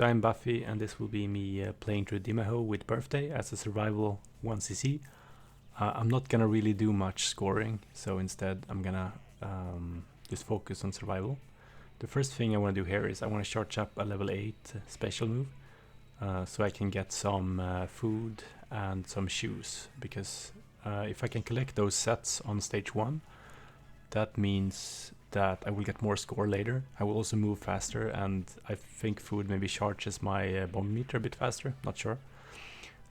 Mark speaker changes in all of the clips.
Speaker 1: So I'm Buffy, and this will be me playing through Dimahoo with Birthday as a survival 1cc. I'm not gonna really do much scoring, so instead I'm gonna just focus on survival. The first thing I want to do here is I want to charge up a level 8 special move, so I can get some food and some shoes, because if I can collect those sets on stage 1, that means that I will get more score later. I will also move faster, and I think food maybe charges my bomb meter a bit faster, not sure.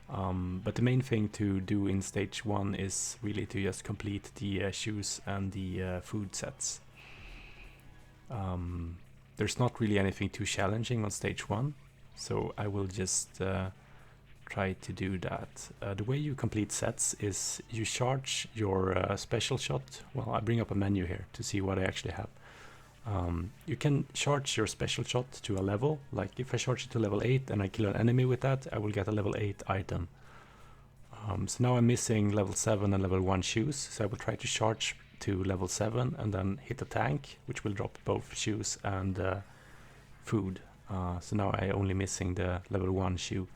Speaker 1: But the main thing to do in stage 1 is really to just complete the shoes and the food sets. There's not really anything too challenging on stage 1, so I will just try to do that. The way you complete sets is you charge your special shot. Well, I bring up a menu here to see what I actually have. You can charge your special shot to a level. Like if I charge it to level 8 and I kill an enemy with that, I will get a level 8 item. So now I'm missing level 7 and level 1 shoes, so I will try to charge to level 7 and then hit a tank, which will drop both shoes and food. So now I'm only missing the level 1 shoe.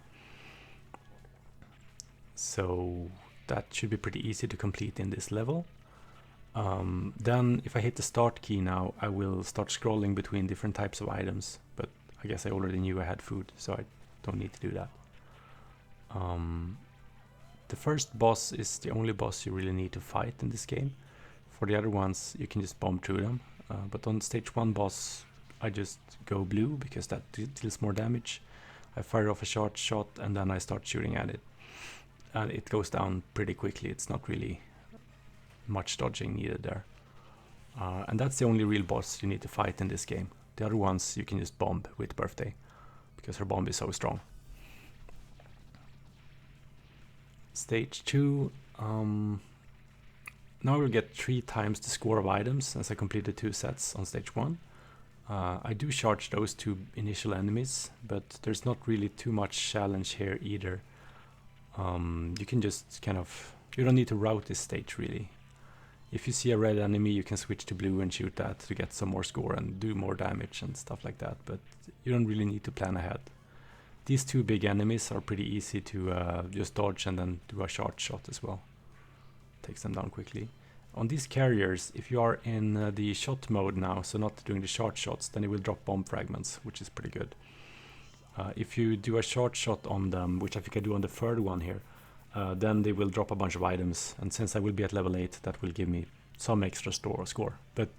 Speaker 1: So that should be pretty easy to complete in this level. Then if I hit the start key now, I will start scrolling between different types of items, but I guess I already knew I had food, so I don't need to do that. The first boss is the only boss you really need to fight in this game. For the other ones, you can just bomb through them, but on stage 1 boss, I just go blue because that deals more damage. I fire off a short shot and then I start shooting at it. And it goes down pretty quickly. It's not really much dodging needed there. And that's the only real boss you need to fight in this game. The other ones you can just bomb with Birthday, because her bomb is so strong. Stage 2, now we'll get 3 times the score of items as I completed 2 sets on stage 1. I do charge those 2 initial enemies, but there's not really too much challenge here either. You can just you don't need to route this stage really. If you see a red enemy, you can switch to blue and shoot that to get some more score and do more damage and stuff like that, but you don't really need to plan ahead. These 2 big enemies are pretty easy to just dodge and then do a short shot as well. Takes them down quickly. On these carriers, if you are in the shot mode now, so not doing the short shots, then it will drop bomb fragments, which is pretty good. If you do a short shot on them, which I think I do on the third one here, then they will drop a bunch of items, and since I will be at level 8, that will give me some extra score, but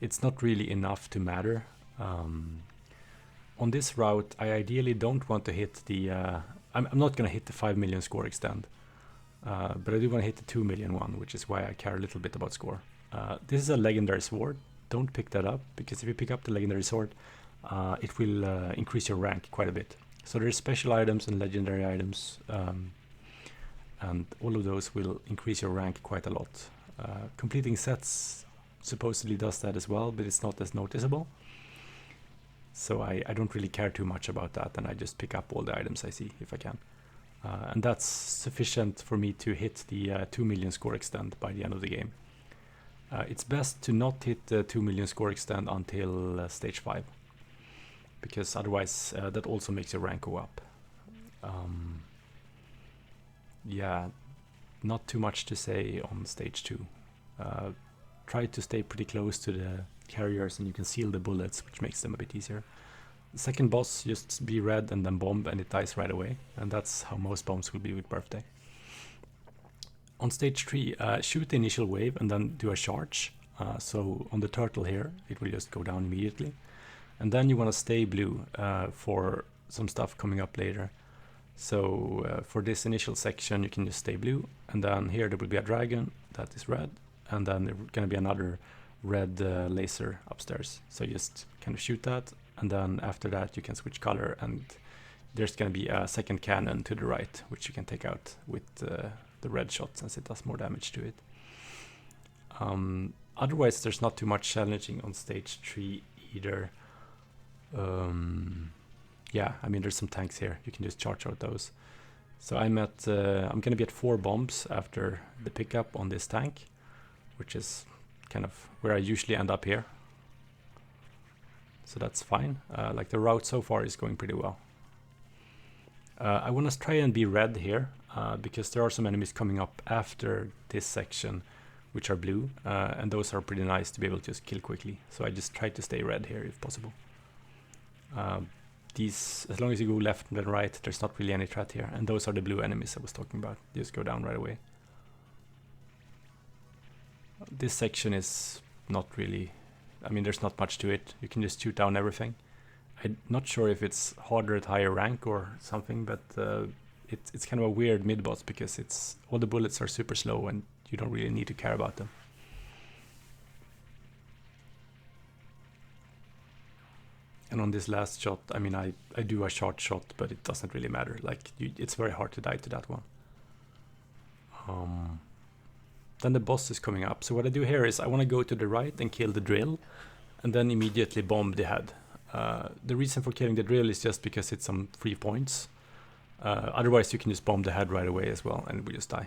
Speaker 1: it's not really enough to matter. On this route, I ideally don't want to hit the... I'm not going to hit the 5 million score extend, but I do want to hit the 2 million one, which is why I care a little bit about score. This is a legendary sword. Don't pick that up, because if you pick up the legendary sword, it will increase your rank quite a bit. So there's special items and legendary items, and all of those will increase your rank quite a lot. Completing sets supposedly does that as well, but it's not as noticeable. So I don't really care too much about that, and I just pick up all the items I see if I can. And that's sufficient for me to hit the 2 million score extend by the end of the game. It's best to not hit the 2 million score extend until stage 5, because otherwise that also makes your rank go up. Yeah, not too much to say on stage 2. Try to stay pretty close to the carriers, and you can seal the bullets, which makes them a bit easier. The second boss, just be red and then bomb, and it dies right away, and that's how most bombs will be with Birthday. On stage 3, shoot the initial wave and then do a charge. So on the turtle here, it will just go down immediately. And then you want to stay blue for some stuff coming up later. So for this initial section, you can just stay blue, and then here there will be a dragon that is red, and then there's going to be another red laser upstairs. So just kind of shoot that, and then after that you can switch color, and there's going to be a second cannon to the right, which you can take out with the red shot, since it does more damage to it. Otherwise, there's not too much challenging on stage 3 either. Yeah, I mean, there's some tanks here. You can just charge out those. So I'm going to be at 4 bombs after the pickup on this tank, which is kind of where I usually end up here. so that's fine. Like the route so far is going pretty well. I want to try and be red here, because there are some enemies coming up after this section which are blue, and those are pretty nice to be able to just kill quickly. So I just try to stay red here if possible. These, as long as you go left and then right, there's not really any threat here, and those are the blue enemies I was talking about. Just go down right away. This section is not really, I mean, there's not much to it. You can just shoot down everything. I'm not sure if it's harder at higher rank or something, but it's kind of a weird mid-boss because it's all the bullets are super slow and you don't really need to care about them. And on this last shot, I mean, I do a short shot, but it doesn't really matter. Like, it's very hard to die to that one. Then the boss is coming up. So what I do here is I want to go to the right and kill the drill, and then immediately bomb the head. The reason for killing the drill is just because it's some free points. Otherwise, you can just bomb the head right away as well, and it will just die.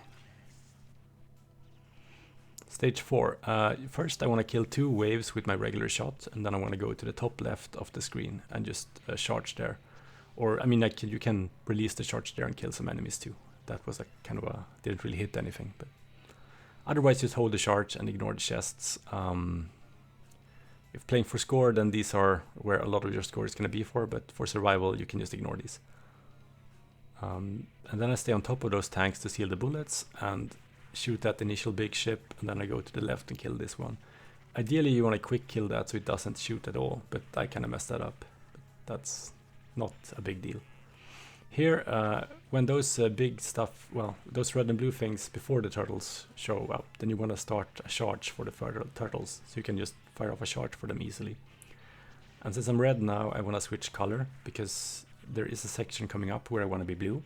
Speaker 1: Stage 4. First I want to kill 2 waves with my regular shot, and then I want to go to the top left of the screen and just charge there. Or, I mean, like, you can release the charge there and kill some enemies too. That was a kind of a, didn't really hit anything, but otherwise just hold the charge and ignore the chests. If playing for score, then these are where a lot of your score is going to be for, but for survival you can just ignore these. And then I stay on top of those tanks to seal the bullets and shoot that initial big ship, and then I go to the left and kill this one. Ideally you want to quick kill that so it doesn't shoot at all, but I kind of messed that up. But that's not a big deal. Here, when those big stuff, well, those red and blue things before the turtles show up, then you want to start a charge for the turtles, so you can just fire off a charge for them easily. And since I'm red now, I want to switch color, because there is a section coming up where I want to be blue.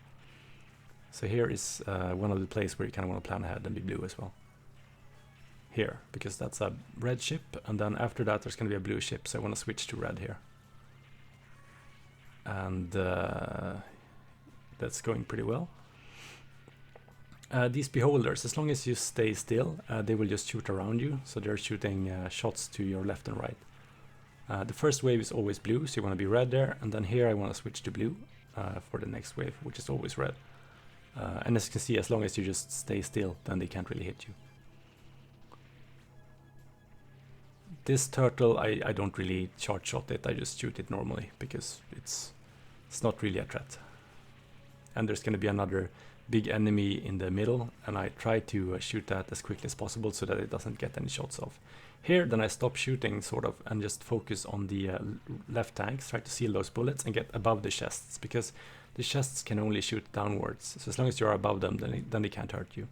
Speaker 1: So here is one of the places where you kind of want to plan ahead and be blue as well. Here, because that's a red ship, and then after that there's going to be a blue ship, so I want to switch to red here. And that's going pretty well. These beholders, as long as you stay still, they will just shoot around you, so they're shooting shots to your left and right. The first wave is always blue, so you want to be red there, and then here I want to switch to blue for the next wave, which is always red. And as you can see, as long as you just stay still, then they can't really hit you. This turtle, I don't really charge shot it, I just shoot it normally, because it's not really a threat. And there's going to be another big enemy in the middle, and I try to shoot that as quickly as possible so that it doesn't get any shots off. Here, then I stop shooting, sort of, and just focus on the left tanks, try to seal those bullets and get above the chests, because the chests can only shoot downwards, so as long as you're above them, then they can't hurt you.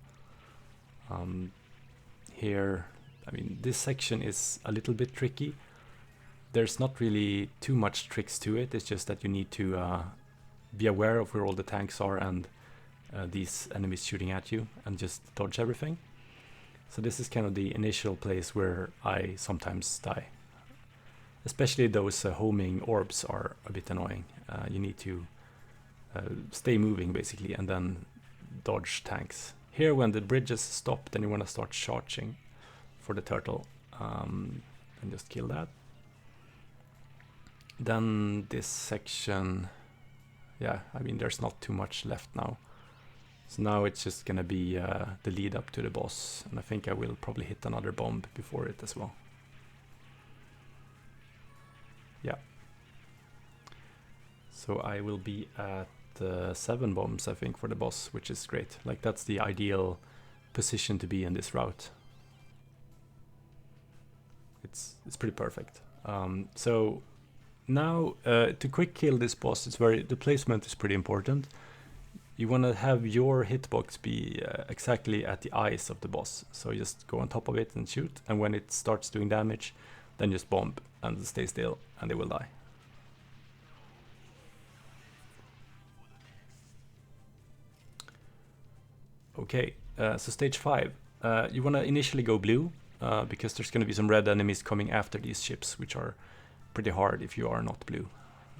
Speaker 1: Here, I mean, this section is a little bit tricky. There's not really too much tricks to it, it's just that you need to be aware of where all the tanks are and these enemies shooting at you, and just dodge everything. So this is kind of the initial place where I sometimes die. Especially those homing orbs are a bit annoying. You need to stay moving basically and then dodge tanks. Here, when the bridges stop, then you want to start charging for the turtle and just kill that. Then this section, yeah, I mean, there's not too much left now. So now it's just gonna be the lead up to the boss, and I think I will probably hit another bomb before it as well. Yeah. So I will be at 7 bombs, I think, for the boss, which is great. Like, that's the ideal position to be in this route. It's pretty perfect. So now to quick kill this boss, the placement is pretty important. You want to have your hitbox be exactly at the eyes of the boss. So you just go on top of it and shoot, and when it starts doing damage, then just bomb and stay still, and they will die. Okay, so stage 5. You want to initially go blue, because there's going to be some red enemies coming after these ships, which are pretty hard if you are not blue.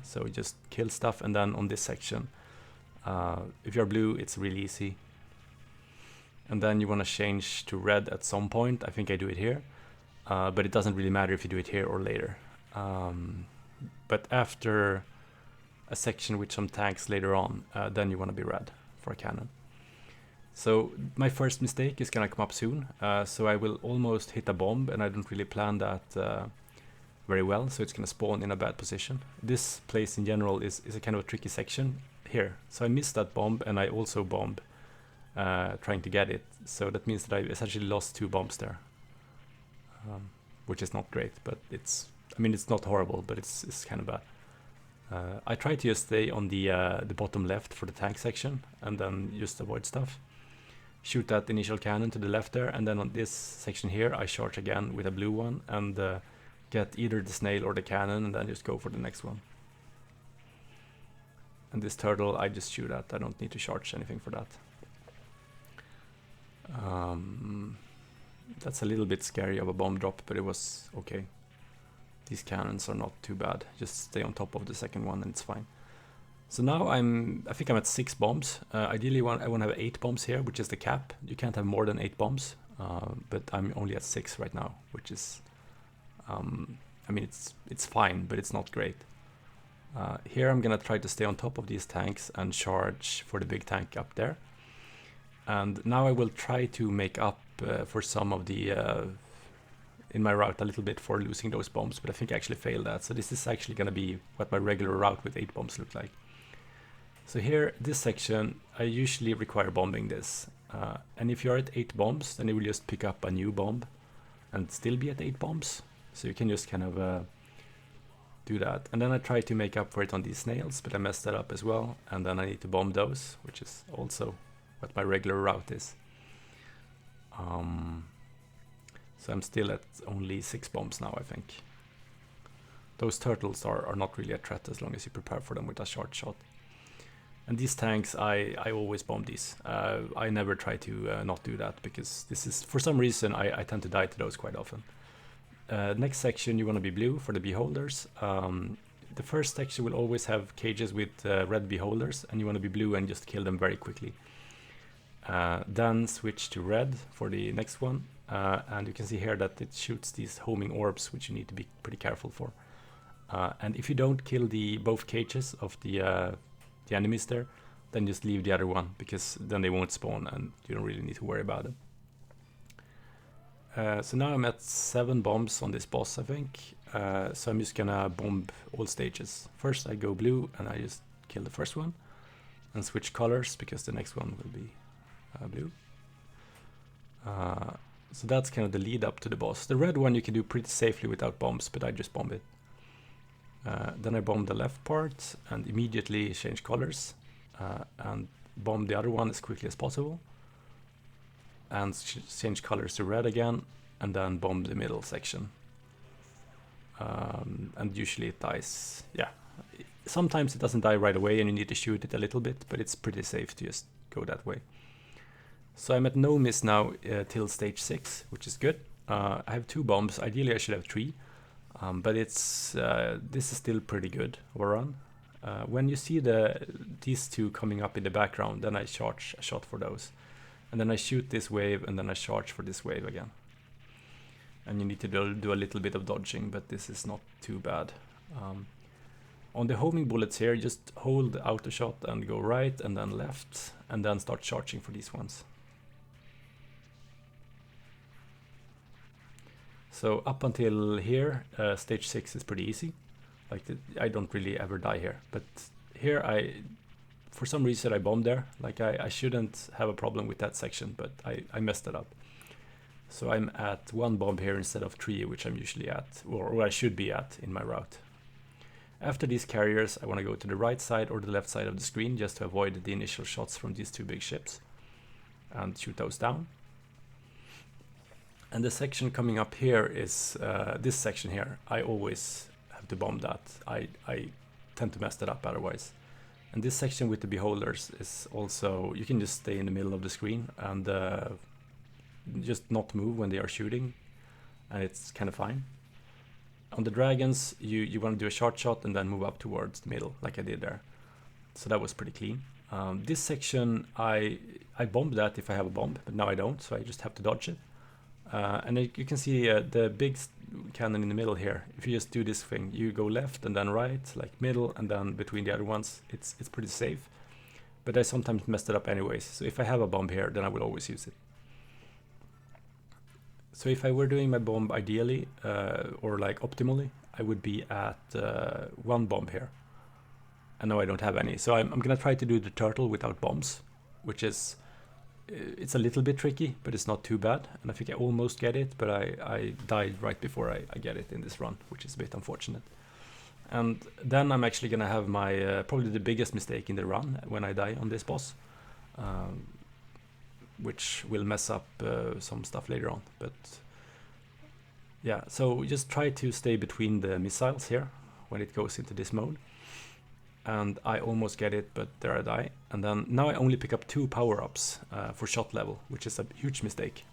Speaker 1: So just kill stuff, and then on this section, if you're blue, it's really easy. And then you want to change to red at some point. I think I do it here, but it doesn't really matter if you do it here or later. but after a section with some tanks later on, then you want to be red for a cannon. So my first mistake is gonna come up soon, so I will almost hit a bomb, and I don't really plan that very well, so it's gonna spawn in a bad position. This place in general is a kind of a tricky section here, so I missed that bomb, and I also bomb trying to get it, so that means that I essentially lost 2 bombs there, which is not great, but it's not horrible, but it's kind of bad. I try to just stay on the bottom left for the tank section, and then just avoid stuff. Shoot that initial cannon to the left there, and then on this section here I charge again with a blue one, and get either the snail or the cannon, and then just go for the next one. And this turtle I just shoot at, I don't need to charge anything for that. That's a little bit scary of a bomb drop, but it was okay. These cannons are not too bad, just stay on top of the second one and it's fine. So now I think I'm at 6 bombs. Ideally I want to have 8 bombs here, which is the cap. You can't have more than 8 bombs, but I'm only at 6 right now, which is, it's fine, but it's not great. Here I'm gonna try to stay on top of these tanks and charge for the big tank up there. And now I will try to make up for some of the, in my route a little bit for losing those bombs, but I think I actually failed that. So this is actually gonna be what my regular route with 8 bombs look like. So here, this section, I usually require bombing this. And if you're at 8 bombs, then you will just pick up a new bomb and still be at 8 bombs. So you can just kind of do that. And then I try to make up for it on these snails, but I messed that up as well. And then I need to bomb those, which is also what my regular route is. So I'm still at only 6 bombs now, I think. Those turtles are not really a threat as long as you prepare for them with a short shot. And these tanks, I always bomb these. I never try to not do that, because this is, for some reason, I tend to die to those quite often. Next section, you want to be blue for the beholders. The first section will always have cages with red beholders, and you want to be blue and just kill them very quickly. Then switch to red for the next one, and you can see here that it shoots these homing orbs, which you need to be pretty careful for. And if you don't kill both cages of the enemies there, then just leave the other one, because then they won't spawn and you don't really need to worry about them. So now I'm at 7 bombs on this boss, I think. So I'm just gonna bomb all stages. First I go blue and I just kill the first one and switch colors, because the next one will be blue. So that's kind of the lead up to the boss. The red one you can do pretty safely without bombs, but I just bomb it. Then I bomb the left part and immediately change colors, and bomb the other one as quickly as possible, and change colors to red again, and then bomb the middle section. And usually it dies. Yeah, sometimes it doesn't die right away and you need to shoot it a little bit, but it's pretty safe to just go that way. So I'm at no miss now till stage 6, which is good. I have 2 bombs. Ideally I should have 3. But this is still pretty good overrun. When you see these 2 coming up in the background, then I charge a shot for those. And then I shoot this wave, and then I charge for this wave again. And you need to do a little bit of dodging, but this is not too bad. On the homing bullets here, just hold the auto shot and go right and then left, and then start charging for these ones. So up until here, stage 6 is pretty easy. Like I don't really ever die here, but here for some reason I bombed there. Like I shouldn't have a problem with that section, but I messed it up. So I'm at 1 bomb here instead of 3, which I'm usually at, or I should be at in my route. After these carriers, I want to go to the right side or the left side of the screen, just to avoid the initial shots from these 2 big ships, and shoot those down. And the section coming up here is this section here. I always have to bomb that. I tend to mess that up otherwise. And this section with the beholders is also, you can just stay in the middle of the screen and just not move when they are shooting, and it's kind of fine. On the dragons, you want to do a short shot and then move up towards the middle, like I did there. So that was pretty clean. This section, I bomb that if I have a bomb, but now I don't, so I just have to dodge it. And you can see the cannon in the middle here. If you just do this thing, you go left and then right, like middle, and then between the other ones, it's pretty safe. But I sometimes messed it up anyways. So if I have a bomb here, then I will always use it. So if I were doing my bomb ideally, or like optimally, I would be at 1 bomb here. And now I don't have any. So I'm gonna try to do the turtle without bombs, which is, it's a little bit tricky, but it's not too bad. And I think I almost get it, but I died right before I get it in this run, which is a bit unfortunate. And then I'm actually gonna have my, probably the biggest mistake in the run when I die on this boss. Which will mess up some stuff later on, but yeah, so just try to stay between the missiles here when it goes into this mode. And I almost get it, but there I die. And then now I only pick up 2 power-ups for shot level, which is a huge mistake,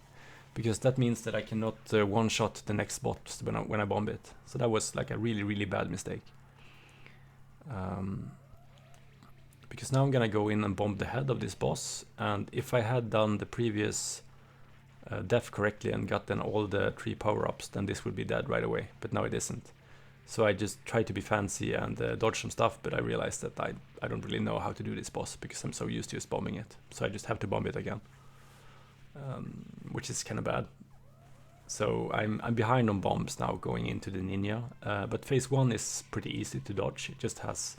Speaker 1: because that means that I cannot one-shot the next boss when I bomb it. So that was like a really, really bad mistake. Because now I'm gonna go in and bomb the head of this boss, and if I had done the previous death correctly and gotten all the 3 power-ups, then this would be dead right away, but now it isn't. So I just tried to be fancy and dodge some stuff, but I realized that I don't really know how to do this boss because I'm so used to just bombing it. So I just have to bomb it again, which is kind of bad. So I'm behind on bombs now going into the ninja, but phase 1 is pretty easy to dodge. It just has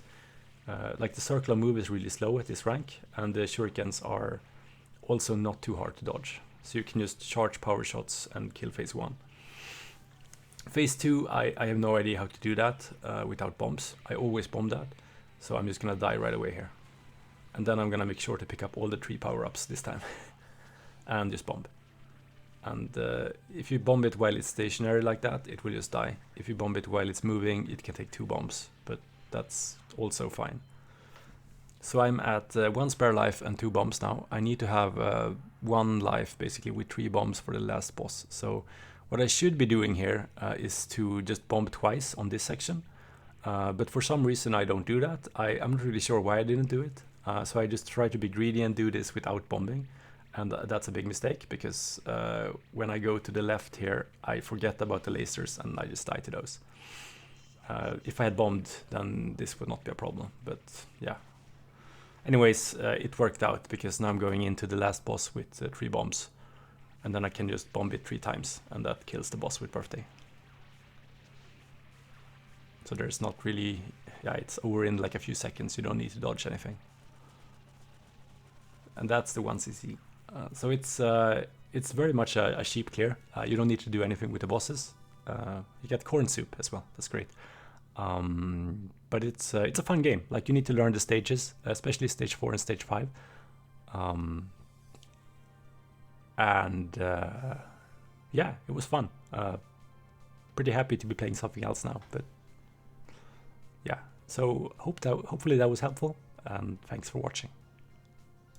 Speaker 1: like the circular move is really slow at this rank, and the shurikens are also not too hard to dodge. So you can just charge power shots and kill phase 1. Phase 2, I have no idea how to do that without bombs. I always bomb that, so I'm just gonna die right away here. And then I'm gonna make sure to pick up all the 3 power-ups this time and just bomb. And if you bomb it while it's stationary like that, it will just die. If you bomb it while it's moving, it can take 2 bombs, but that's also fine. So I'm at 1 spare life and 2 bombs now. I need to have 1 life basically with 3 bombs for the last boss. So what I should be doing here is to just bomb twice on this section. But for some reason I don't do that. I'm not really sure why I didn't do it. So I just try to be greedy and do this without bombing. And that's a big mistake, because when I go to the left here, I forget about the lasers and I just die to those. If I had bombed, then this would not be a problem, but yeah. Anyways, it worked out, because now I'm going into the last boss with 3 bombs. And then I can just bomb it 3 times, and that kills the boss with birthday. So there's not really, yeah, it's over in like a few seconds, you don't need to dodge anything. And that's the 1cc. So it's very much a sheep clear. You don't need to do anything with the bosses. You get corn soup as well, that's great. But it's a fun game. Like, you need to learn the stages, especially stage 4 and stage 5. Yeah, it was fun. Pretty happy to be playing something else now, but yeah. So hopefully that was helpful, and thanks for watching.